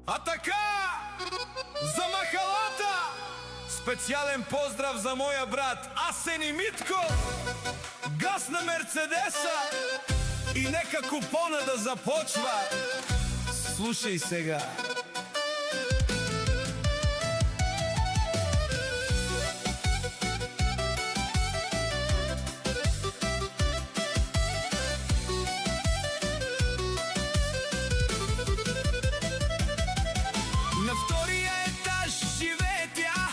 А така, за махалата, специален поздрав за моя брат Асен и Митко. Газ на Мерцедеса и нека купона да започва. Слушай сега. На втория етаж живее тя,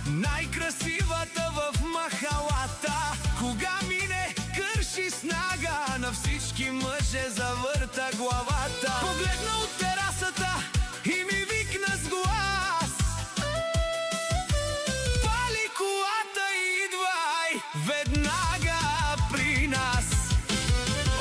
най-красивата в махалата. Кога мине, кърши снага, на всички мъже завърта главата. Погледна от терасата и ми викна с глас: пали колата и идвай веднага при нас.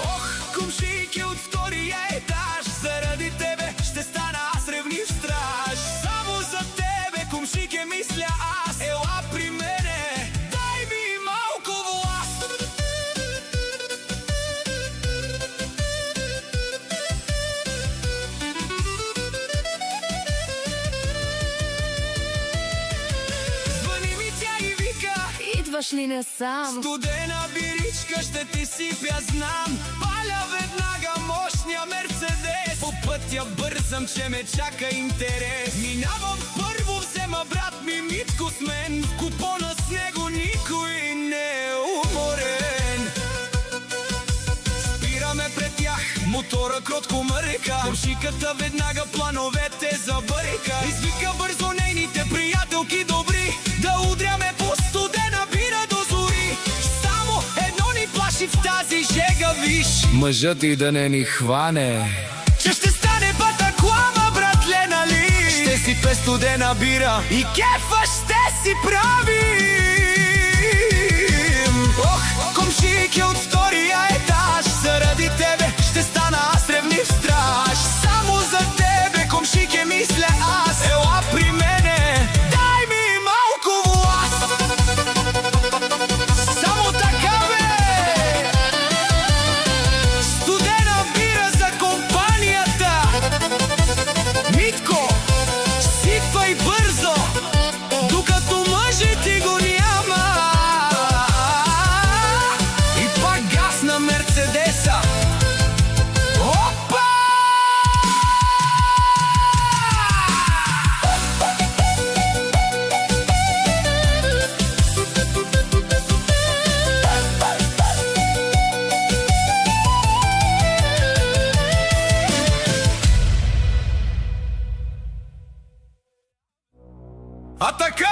Ох, кумшийке от втория етаж, заради тебе ще стана аз ревнив страж. Само за тебе, кумшийке, мисля аз. Ела при мене, дай ми малко власт. Звъни ми тя и вика: Идваш ли насам? студена биричка ще ти сипя, знам. Паля веднага мощния Мерцедес. По пътя бързам, че ме чака интерес. Минавам първо, взема брат ми Митко с мен. В купона с него никой не е уморен. Спираме пред тях, мотора кротко мърка. Кумшиката веднага плановете забърка. Извика бързо нейните приятелки добри, да удряме по студена бира до зори. Само едно ни плаши в тази жега, виж, мъжът и да не ни хване. Че ще стане батаклама, братле, нали? Ще си пе студена бира и кефа ще си правим. Ох, кумшийке от втория етаж, заради тебе ще стана аз ревнив страж. Само за тебе, кумшийке, мисля аз. Ела при мене, дай ми малко власт. Само така, бе! Студена бира за компанията. Митко, сипвай бързо, докато мъжът ти го няма. И пак газ на Мерцедеса. Опа! А така!